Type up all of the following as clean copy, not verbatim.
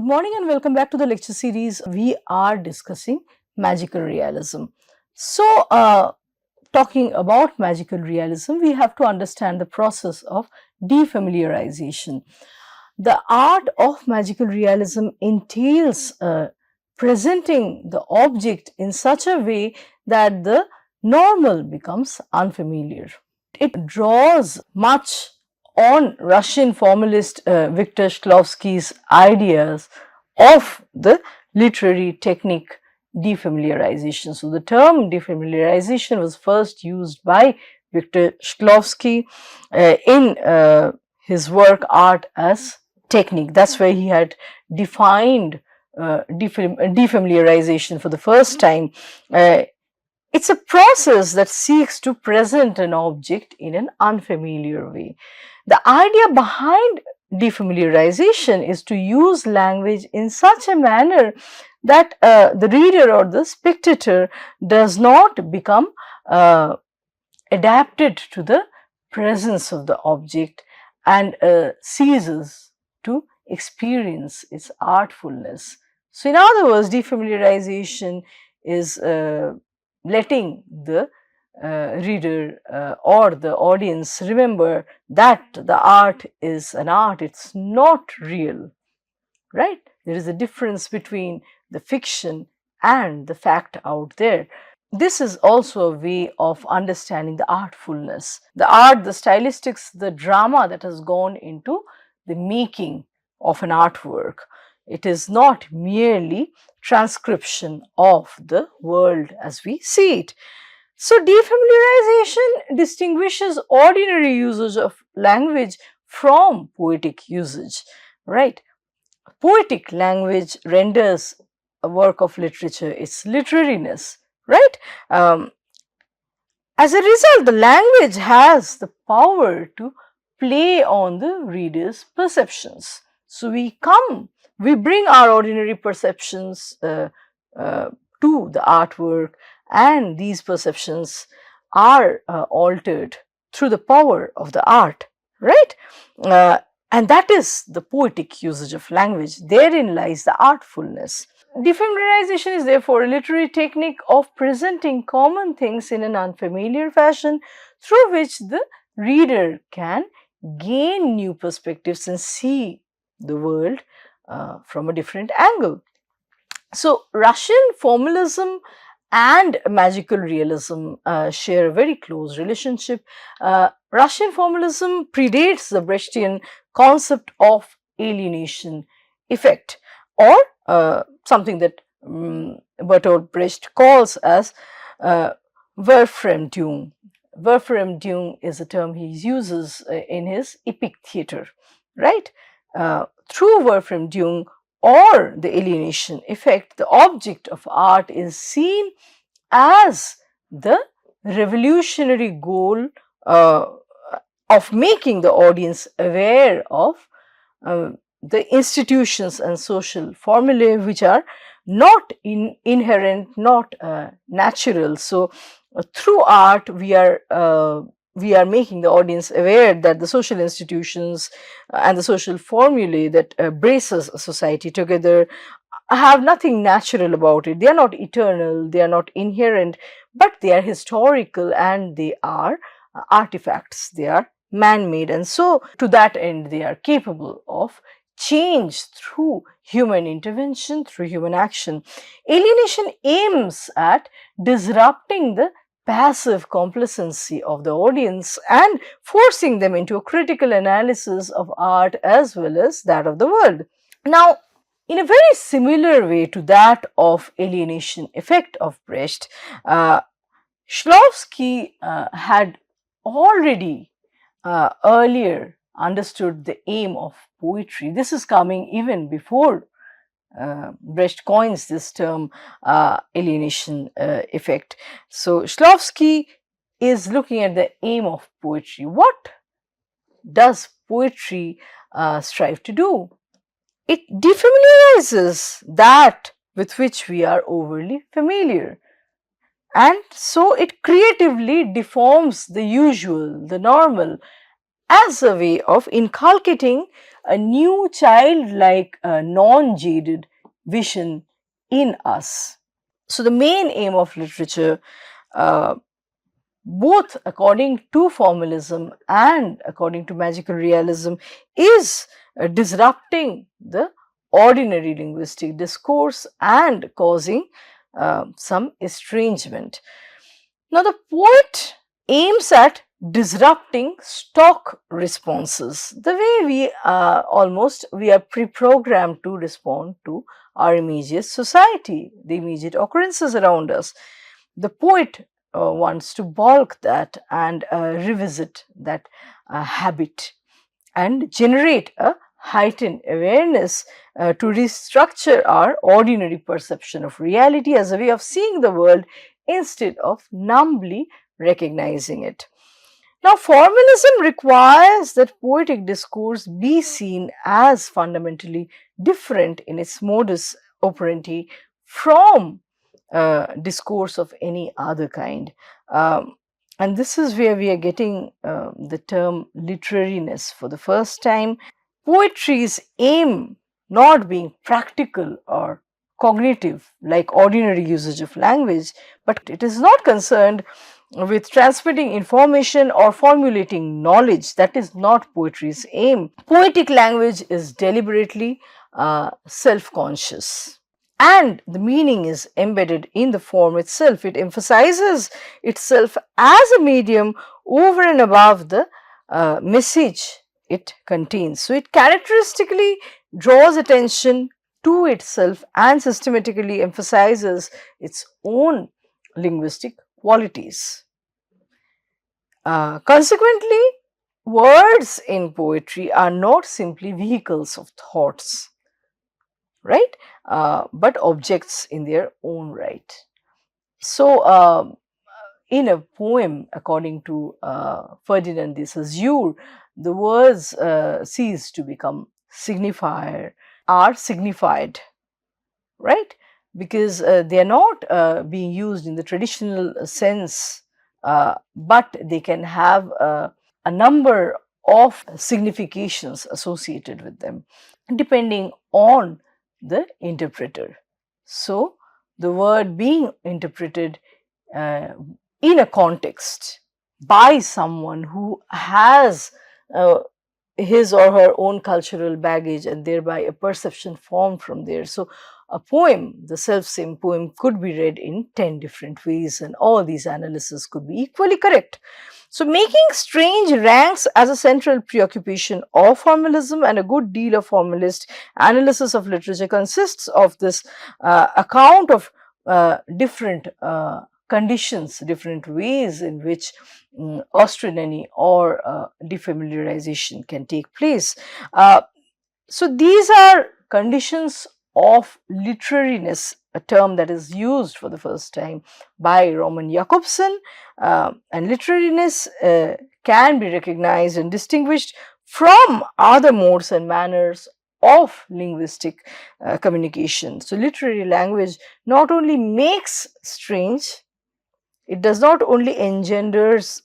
Good morning and welcome back to the lecture series. We are discussing magical realism. Talking about magical realism, we have to understand the process of defamiliarization. The art of magical realism entails presenting the object in such a way that the normal becomes unfamiliar. It draws much on Russian formalist Viktor Shklovsky's ideas of the literary technique defamiliarization. So, the term defamiliarization was first used by Viktor Shklovsky in his work Art as Technique. That's where he had defined defamiliarization for the first time. It's a process that seeks to present an object in an unfamiliar way. The idea behind defamiliarization is to use language in such a manner that the reader or the spectator does not become adapted to the presence of the object and ceases to experience its artfulness. So, in other words, defamiliarization is letting the reader or the audience remember that the art is an art, it's not real, right? There is a difference between the fiction and the fact out there. This is also a way of understanding the artfulness, the art, the stylistics, the drama that has gone into the making of an artwork. It is not merely transcription of the world as we see it. So, defamiliarization distinguishes ordinary usage of language from poetic usage, right? Poetic language renders a work of literature its literariness, right? As a result, the language has the power to play on the reader's perceptions. So, we bring our ordinary perceptions to the artwork, and these perceptions are altered through the power of the art, right? And that is the poetic usage of language. Therein lies the artfulness. Defamiliarization is therefore a literary technique of presenting common things in an unfamiliar fashion through which the reader can gain new perspectives and see the world from a different angle. So, Russian formalism and magical realism share a very close relationship. Russian formalism predates the Brechtian concept of alienation effect, or something that Bertolt Brecht calls as Verfremdung. Verfremdung is a term he uses in his epic theatre, right? Through Verfremdung or the alienation effect, the object of art is seen as the revolutionary goal of making the audience aware of the institutions and social formulae which are not inherent, not natural. So, through art we are making the audience aware that the social institutions and the social formulae that braces a society together have nothing natural about it. They are not eternal, they are not inherent, but they are historical and they are artifacts, they are man-made, and so to that end they are capable of change through human intervention, through human action. Alienation aims at disrupting the passive complacency of the audience and forcing them into a critical analysis of art as well as that of the world. Now, in a very similar way to that of alienation effect of Brecht, Shklovsky had already earlier understood the aim of poetry. This is coming even before Brecht coins this term alienation effect. So, Shklovsky is looking at the aim of poetry. What does poetry strive to do? It defamiliarizes that with which we are overly familiar. And so it creatively deforms the usual, the normal, as a way of inculcating a new childlike, non-jaded vision in us. So the main aim of literature, uh, both according to formalism and according to magical realism, is disrupting the ordinary linguistic discourse and causing some estrangement. Now, the poet aims at disrupting stock responses, the way we are pre-programmed to respond to our immediate society, the immediate occurrences around us. The poet wants to balk that and revisit that habit and generate a heightened awareness to restructure our ordinary perception of reality as a way of seeing the world instead of numbly recognizing it. Now, formalism requires that poetic discourse be seen as fundamentally different in its modus operandi from discourse of any other kind. And this is where we are getting the term literariness for the first time. Poetry's aim not being practical or cognitive like ordinary usage of language, but it is not concerned with transmitting information or formulating knowledge. That is not poetry's aim. Poetic language is deliberately self-conscious, and the meaning is embedded in the form itself. It emphasizes itself as a medium over and above the message it contains. So, it characteristically draws attention to itself and systematically emphasizes its own linguistic qualities. Consequently, words in poetry are not simply vehicles of thoughts, right? But objects in their own right. So, in a poem, according to Ferdinand de Saussure, the words cease to become signifier, are signified, right? Because they are not being used in the traditional sense, but they can have a number of significations associated with them, depending on the interpreter. So, the word being interpreted in a context by someone who has his or her own cultural baggage and thereby a perception formed from there. So, a poem, the self-same poem, could be read in 10 different ways, and all these analyses could be equally correct. So, making strange ranks as a central preoccupation of formalism, and a good deal of formalist analysis of literature consists of this account of different conditions, different ways in which ostronymy or defamiliarization can take place. So, these are conditions of literariness, a term that is used for the first time by Roman Jakobson, and literariness can be recognized and distinguished from other modes and manners of linguistic communication. So, literary language not only makes strange, it does not only engenders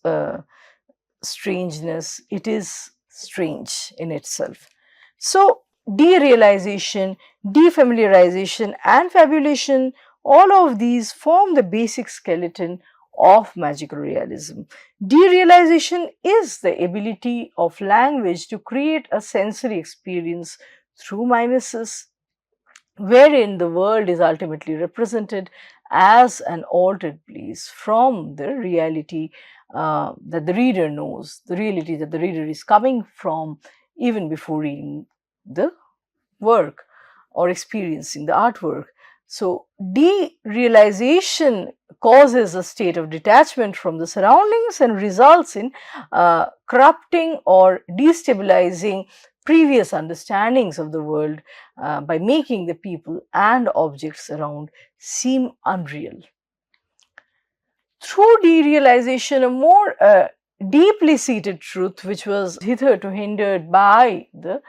strangeness, it is strange in itself. So, derealization, defamiliarization and fabulation, all of these form the basic skeleton of magical realism. Derealization is the ability of language to create a sensory experience through mimesis, wherein the world is ultimately represented as an altered place from the reality that the reader knows, the reality that the reader is coming from even before reading the work or experiencing the artwork. So, derealization causes a state of detachment from the surroundings and results in corrupting or destabilizing previous understandings of the world by making the people and objects around seem unreal. Through derealization, a more deeply seated truth, which was hitherto hindered by the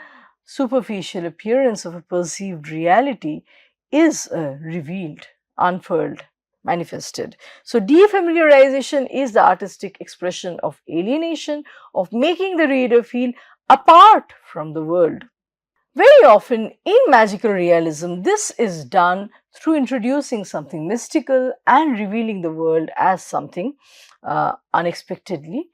superficial appearance of a perceived reality, is revealed, unfurled. manifested. So, defamiliarization is the artistic expression of alienation, of making the reader feel apart from the world. Very often in magical realism, this is done through introducing something mystical and revealing the world as something unexpectedly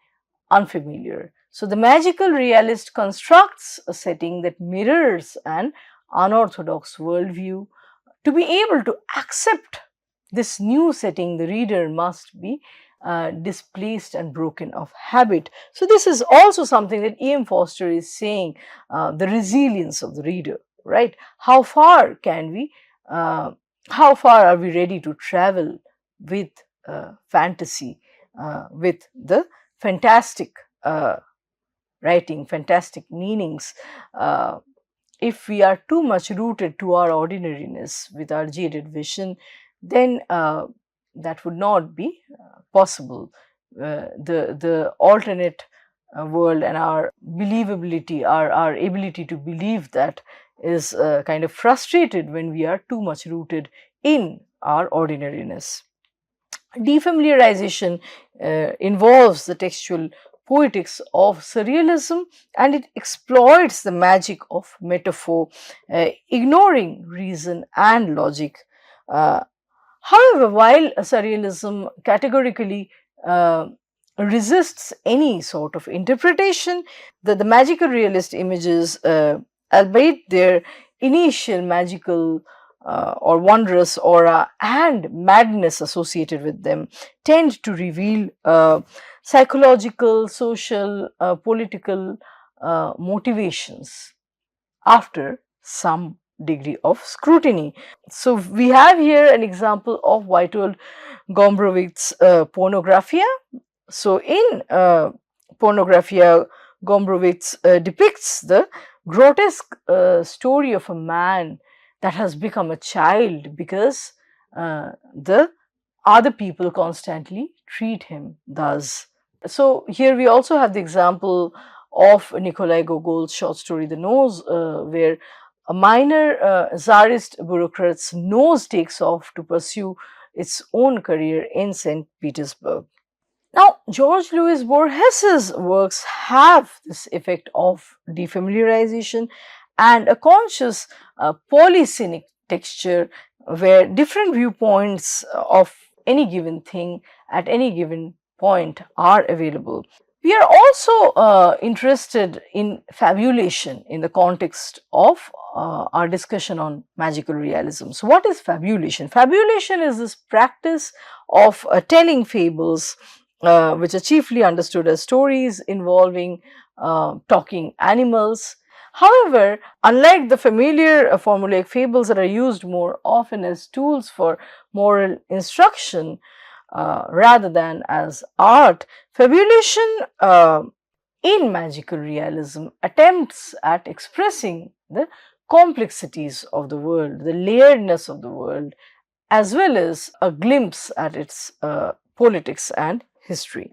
unfamiliar. So, the magical realist constructs a setting that mirrors an unorthodox worldview. To be able to accept this new setting, the reader must be displaced and broken of habit. So, this is also something that E.M. Forster is saying, the resilience of the reader, right? How far can we, how far are we ready to travel with fantasy, with the fantastic writing, fantastic meanings? If we are too much rooted to our ordinariness with our jaded vision, then that would not be possible. The alternate world and our believability, our ability to believe that is kind of frustrated when we are too much rooted in our ordinariness. Defamiliarization involves the textual poetics of surrealism, and it exploits the magic of metaphor, ignoring reason and logic. Uh, However, while surrealism categorically resists any sort of interpretation, the magical realist images, albeit their initial magical or wondrous aura and madness associated with them, tend to reveal psychological, social, political motivations after some degree of scrutiny. So, we have here an example of Witold Gombrowicz' Pornographia. So, in Pornographia, Gombrowicz depicts the grotesque story of a man that has become a child because the other people constantly treat him thus. So, here we also have the example of Nikolai Gogol's short story The Nose, where a minor Tsarist bureaucrat's nose takes off to pursue its own career in St. Petersburg. Now, George Louis Borges's works have this effect of defamiliarization and a conscious polycynic texture where different viewpoints of any given thing at any given point are available. We are also interested in fabulation in the context of our discussion on magical realism. So, what is fabulation? Fabulation is this practice of telling fables, which are chiefly understood as stories involving talking animals. However, unlike the familiar formulaic fables that are used more often as tools for moral instruction rather than as art, fabulation in magical realism attempts at expressing the complexities of the world, the layeredness of the world, as well as a glimpse at its politics and history.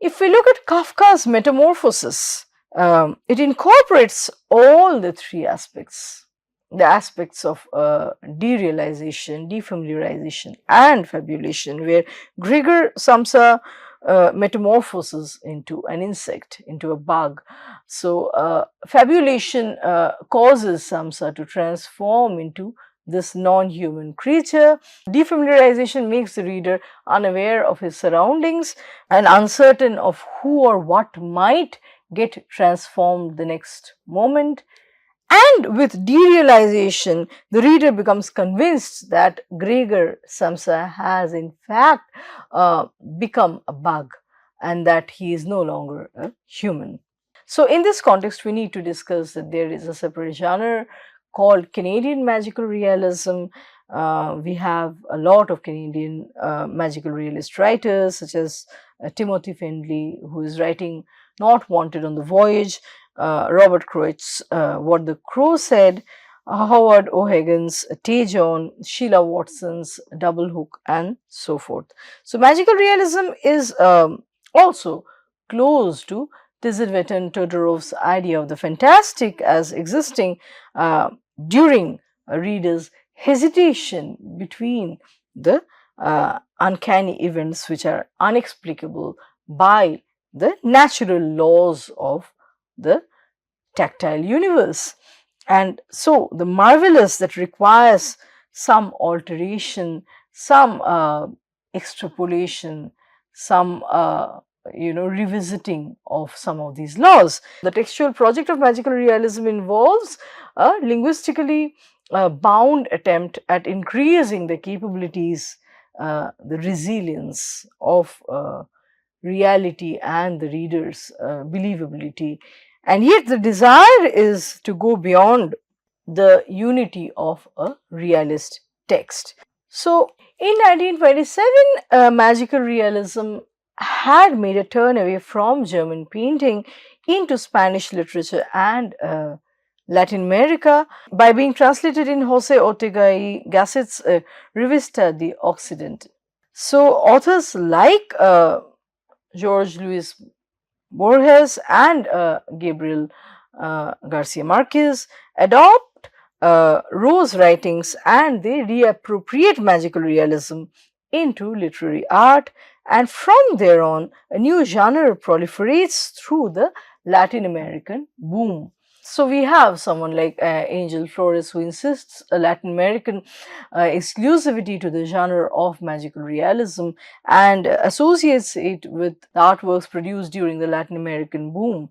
If we look at Kafka's Metamorphosis, it incorporates all the three aspects, the aspects of derealization, defamiliarization, and fabulation, where Gregor Samsa metamorphoses into an insect, into a bug. So, fabulation causes Samsa to transform into this non-human creature. Defamiliarization makes the reader unaware of his surroundings and uncertain of who or what might get transformed the next moment. And with derealization, the reader becomes convinced that Gregor Samsa has in fact become a bug and that he is no longer a human. So, in this context, we need to discuss that there is a separate genre called Canadian magical realism. We have a lot of Canadian magical realist writers such as Timothy Findley, who is writing Not Wanted on the Voyage, Robert Croit's What the Crow Said, Howard O'Hagan's Tejon, Sheila Watson's Double Hook, and so forth. So, magical realism is also close to Tizirvetan Todorov's idea of the fantastic as existing during a reader's hesitation between the uncanny events which are unexplicable by the natural laws of the tactile universe. And so the marvelous that requires some alteration, some extrapolation, some revisiting of some of these laws. The textual project of magical realism involves a linguistically bound attempt at increasing the capabilities, the resilience of reality and the reader's believability, and yet the desire is to go beyond the unity of a realist text. So, in 1927, magical realism had made a turn away from German painting into Spanish literature and Latin America by being translated in Jose Ortega y Gasset's Revista de Occidente. So, authors like George Luis Borges and Gabriel Garcia Marquez adopt Rowe's writings and they reappropriate magical realism into literary art, and from there on a new genre proliferates through the Latin American boom. So we have someone like Angel Flores who insists a Latin American exclusivity to the genre of magical realism and associates it with the artworks produced during the Latin American boom.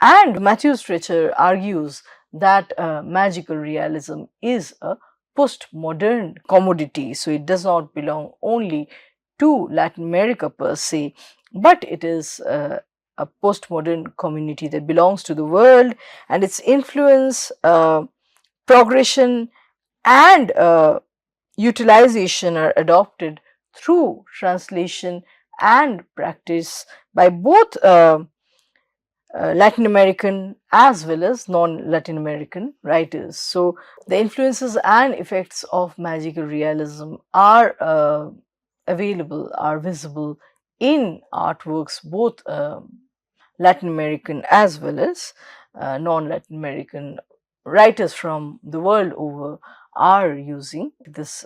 And Matthew Stretcher argues that magical realism is a postmodern commodity, so it does not belong only to Latin America per se, but it is a postmodern community that belongs to the world, and its influence, progression, and utilization are adopted through translation and practice by both Latin American as well as non-Latin American writers. So, the influences and effects of magical realism are available, are visible in artworks both Latin American as well as non-Latin American. Writers from the world over are using this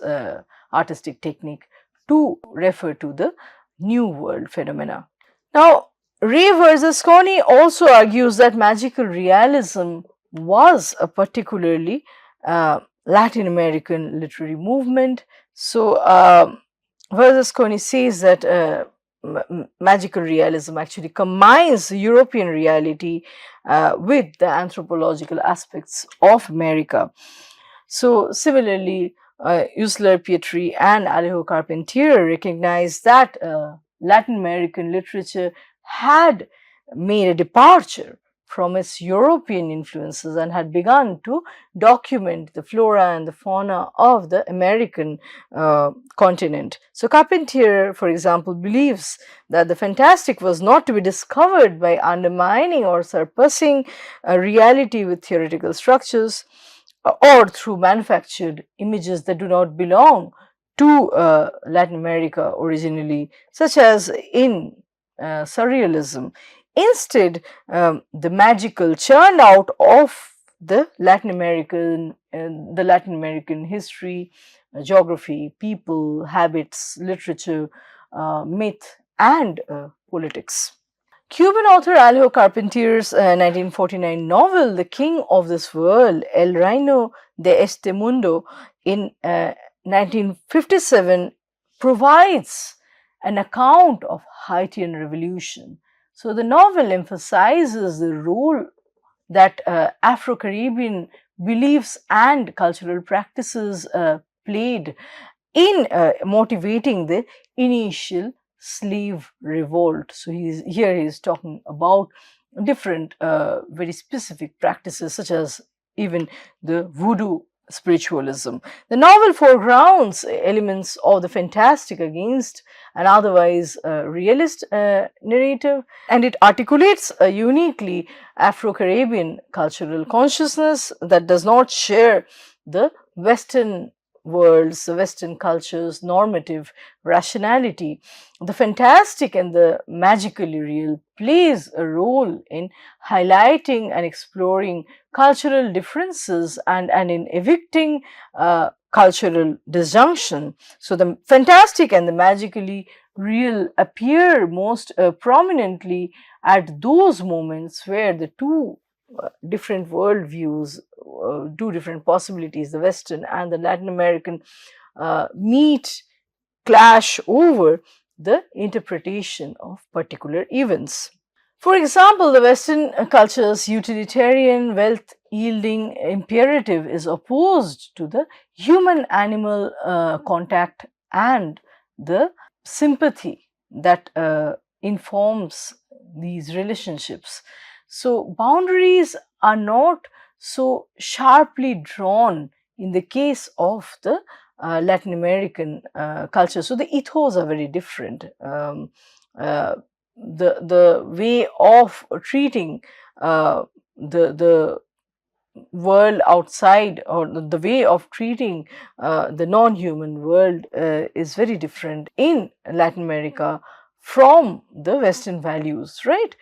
artistic technique to refer to the New World phenomena. Now, Ray versus Coney also argues that magical realism was a particularly Latin American literary movement. So, versus Coney says that magical realism actually combines European reality with the anthropological aspects of America. So, similarly, Uslar Pietri and Alejo Carpentier recognized that Latin American literature had made a departure from its European influences and had begun to document the flora and the fauna of the American continent. So, Carpentier, for example, believes that the fantastic was not to be discovered by undermining or surpassing reality with theoretical structures or through manufactured images that do not belong to Latin America originally, such as in surrealism. Instead, the magical churned out of the Latin American history, geography, people, habits, literature, myth, and politics. Cuban author Alejo Carpentier's 1949 novel, The King of This World, El Reino de Este Mundo, in 1957, provides an account of Haitian revolution. So, the novel emphasizes the role that Afro-Caribbean beliefs and cultural practices played in motivating the initial slave revolt. So, he's talking about different very specific practices such as even the voodoo spiritualism. The novel foregrounds elements of the fantastic against an otherwise realist narrative, and it articulates a uniquely Afro-Caribbean cultural consciousness that does not share the Western world's, the Western culture's normative rationality. The fantastic and the magically real plays a role in highlighting and exploring cultural differences and in evicting cultural disjunction. So the fantastic and the magically real appear most prominently at those moments where the two different worldviews, two different possibilities, the Western and the Latin American, meet, clash over the interpretation of particular events. For example, the Western culture's utilitarian wealth yielding imperative is opposed to the human animal contact and the sympathy that informs these relationships. So, boundaries are not so sharply drawn in the case of the Latin American culture. So, the ethos are very different. Uh, the way of treating the world outside, or the way of treating the non-human world is very different in Latin America from the Western values, right?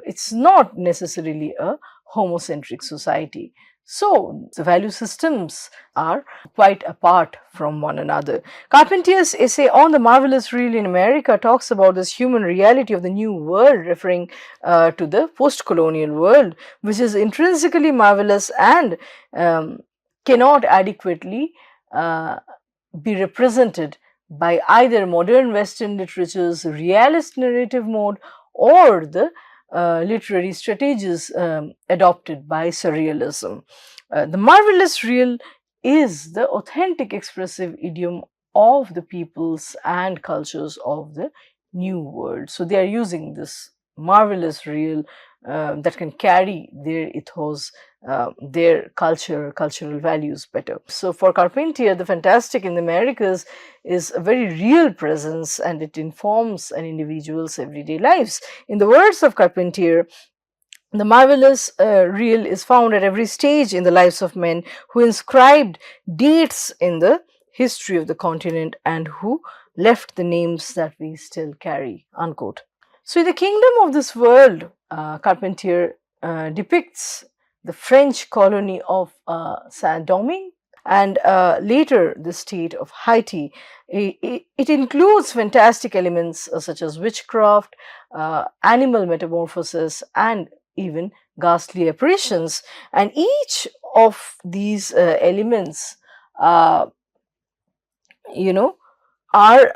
It's not necessarily a homocentric society. So the value systems are quite apart from one another. Carpentier's essay on the marvelous real in America talks about this human reality of the new world, referring to the post-colonial world, which is intrinsically marvelous and cannot adequately be represented by either modern Western literature's realist narrative mode or the literary strategies adopted by surrealism. The marvelous real is the authentic expressive idiom of the peoples and cultures of the new world. So, they are using this marvelous real that can carry their ethos, their culture, cultural values better. So, for Carpentier, the fantastic in the Americas is a very real presence, and it informs an individual's everyday lives. In the words of Carpentier, the marvelous real is found at every stage in the lives of men who inscribed dates in the history of the continent and who left the names that we still carry, unquote. So, in the kingdom of this world, Carpentier depicts the French colony of Saint-Domingue and later the state of Haiti. It includes fantastic elements such as witchcraft, animal metamorphosis, and even ghastly apparitions. And each of these elements, are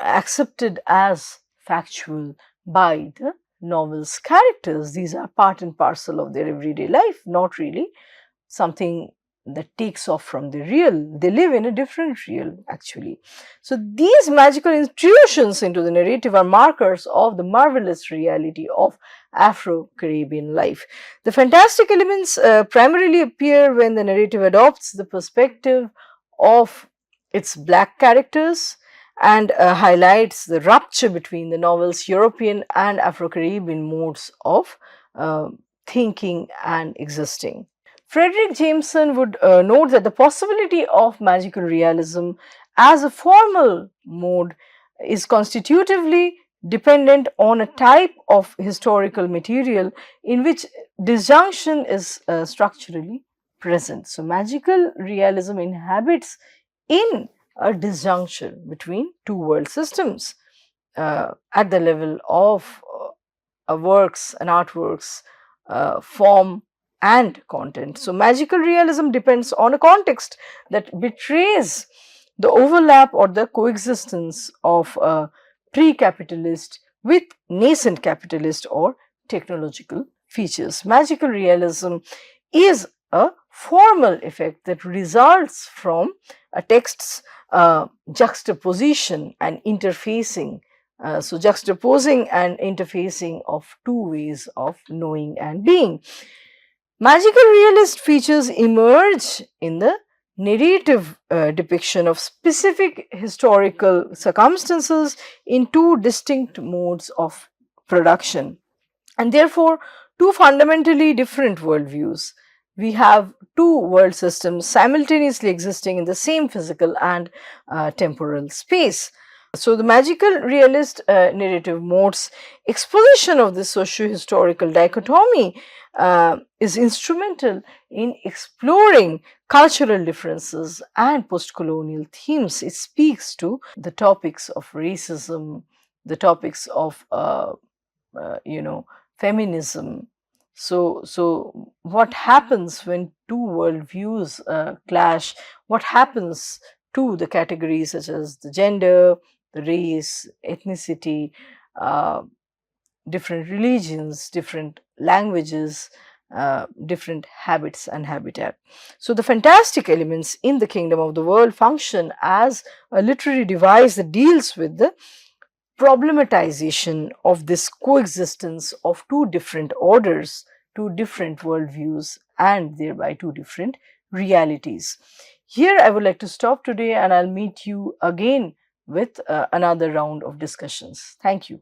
accepted as factual by the novel's characters. These are part and parcel of their everyday life, not really something that takes off from the real. They live in a different real, actually. So, these magical intrusions into the narrative are markers of the marvelous reality of Afro-Caribbean life. The fantastic elements primarily appear when the narrative adopts the perspective of its black characters and highlights the rupture between the novel's European and Afro-Caribbean modes of thinking and existing. Frederick Jameson would note that the possibility of magical realism as a formal mode is constitutively dependent on a type of historical material in which disjunction is structurally present. So, magical realism inhabits in a disjunction between two world systems at the level of works and artworks, form and content. So, magical realism depends on a context that betrays the overlap or the coexistence of pre-capitalist with nascent capitalist or technological features. Magical realism is a formal effect that results from a text's juxtaposition and interfacing. So, juxtaposing and interfacing of two ways of knowing and being. Magical realist features emerge in the narrative depiction of specific historical circumstances in two distinct modes of production, and therefore two fundamentally different worldviews. We have two world systems simultaneously existing in the same physical and temporal space. So, the magical realist narrative mode's exposition of this socio-historical dichotomy is instrumental in exploring cultural differences and post-colonial themes. It speaks to the topics of racism, the topics of feminism. So what happens when two worldviews clash? What happens to the categories such as the gender, the race, ethnicity, uh, different religions, different languages, different habits and habitat. So the fantastic elements in the kingdom of the world function as a literary device that deals with the problematization of this coexistence of two different orders, two different worldviews, and thereby two different realities. Here, I would like to stop today, and I'll meet you again with another round of discussions. Thank you.